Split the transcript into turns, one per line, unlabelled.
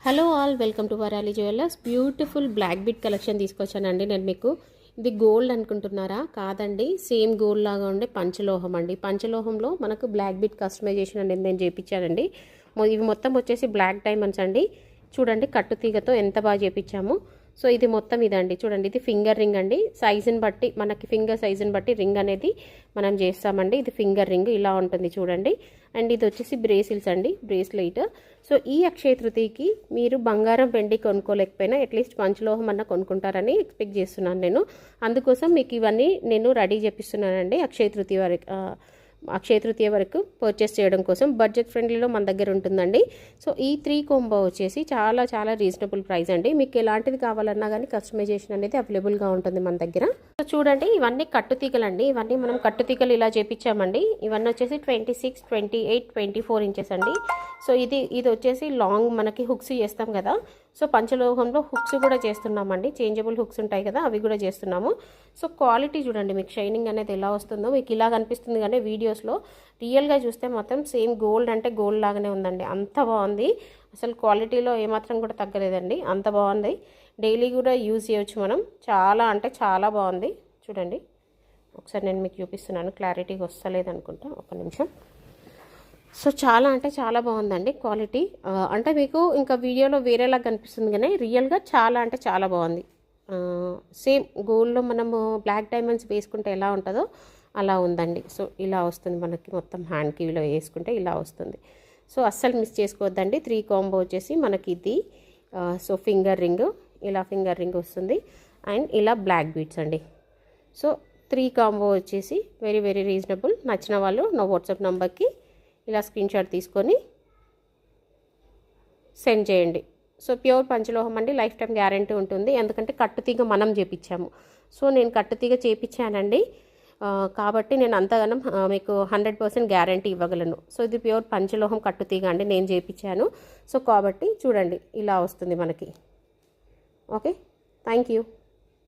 Hello all, welcome to Varali jewellers. Beautiful black bead collection తీసుకొచ్చానండి నేను మీకు. ఇది గోల్డ్ అనుకుంటున్నారా? కాదండి, సేమ్ గోల్డ్ లాగా ఉండే పంచలోహం అండి. పంచలోహంలో మనకు బ్లాక్ బీట్ కస్టమైజేషన్ అనేది నేను చేయించానండి. ఇవి మొత్తం వచ్చేసి బ్లాక్ డైమండ్స్ అండి. చూడండి కట్టుతీగతో ఎంత బాగా చేయించాము. సో ఇది మొత్తం ఇదండి. చూడండి, ఇది ఫింగర్ రింగ్ అండి. సైజుని బట్టి, మనకి ఫింగర్ సైజుని బట్టి రింగ్ అనేది మనం చేస్తామండి. ఇది ఫింగర్ రింగ్ ఇలా ఉంటుంది చూడండి. అండ్ ఇది వచ్చేసి బ్రేసిల్స్ అండి, బ్రేస్లెట్. సో ఈ అక్షయ తృతీయకి మీరు బంగారం వెండి కొనుక్కోలేకపోయినా అట్లీస్ట్ పంచలోహం అన్న కొనుక్కుంటారని ఎక్స్పెక్ట్ చేస్తున్నాను నేను. అందుకోసం మీకు ఇవన్నీ నేను రెడీ చేపిస్తున్నానండి అక్షయ తృతీయ వరకు పర్చేస్ చేయడం కోసం. బడ్జెట్ ఫ్రెండ్లీలో మన దగ్గర ఉంటుందండి. సో ఈ 3 కాంబో వచ్చేసి చాలా చాలా రీజనబుల్ ప్రైస్ అండి. మీకు ఎలాంటిది కావాలన్నా కానీ కస్టమైజేషన్ అనేది అవైలబుల్గా ఉంటుంది మన దగ్గర. సో చూడండి, ఇవన్నీ కట్టుతీగలు అండి. ఇవన్నీ మనం కట్టుతీగలు ఇలా చేపించామండి. ఇవన్నీ వచ్చేసి 26, 28, 24 ఇంచెస్ అండి. సో ఇది వచ్చేసి లాంగ్ మనకి హుక్స్ చేస్తాం కదా. సో పంచలోహంలో హుక్స్ కూడా చేస్తున్నామండి. చేంజబుల్ హుక్స్ ఉంటాయి కదా, అవి కూడా చేస్తున్నాము. సో క్వాలిటీ చూడండి, మీకు షైనింగ్ అనేది ఎలా వస్తుందో. మీకు ఇలా కనిపిస్తుంది కానీ వీడియోస్లో రియల్గా చూస్తే మాత్రం సేమ్ గోల్డ్ అంటే గోల్డ్ లాగానే ఉందండి. అంత బాగుంది. అసలు క్వాలిటీలో ఏమాత్రం కూడా తగ్గలేదండి, అంత బాగుంది. డైలీ కూడా యూజ్ చేయొచ్చు మనం. చాలా అంటే చాలా బాగుంది. చూడండి ఒకసారి నేను మీకు చూపిస్తున్నాను. క్లారిటీగా వస్తలేదు అనుకుంటా, ఒక నిమిషం. సో చాలా అంటే చాలా బాగుందండి క్వాలిటీ. అంటే మీకు ఇంకా వీడియోలో వేరేలా కనిపిస్తుంది కానీ రియల్గా చాలా అంటే చాలా బాగుంది. సేమ్ గోల్డ్లో మనము బ్లాక్ డైమండ్స్ వేసుకుంటే ఎలా ఉంటుందో అలా ఉందండి. సో ఇలా వస్తుంది మనకి, మొత్తం హ్యాండ్కి ఇలా వేసుకుంటే ఇలా వస్తుంది. సో అస్సలు మిస్ చేసుకోవద్దండి. 3 కాంబో వచ్చేసి మనకి ఇది. సో ఫింగర్ రింగ్, ఇలా ఫింగర్ రింగ్ వస్తుంది. అండ్ ఇలా బ్లాక్ బీట్స్ అండి. సో 3 కాంబో వచ్చేసి వెరీ వెరీ రీజనబుల్. నచ్చిన వాళ్ళు నా వాట్సాప్ నెంబర్కి ఇలా స్క్రీన్ షాట్ తీసుకొని సెండ్ చేయండి. సో ప్యూర్ పంచలోహం అండి, లైఫ్ టైం గ్యారంటీ ఉంటుంది. ఎందుకంటే కట్టుతీగ మనం చేపించాము. సో నేను కట్టుతీగ చేపించానండి, కాబట్టి నేను అంతగానం మీకు 100% గ్యారంటీ ఇవ్వగలను. సో ఇది ప్యూర్ పంచలోహం కట్టుతీగ అండి, నేను చేపించాను. సో కాబట్టి చూడండి ఇలా వస్తుంది మనకి. Okay, thank you.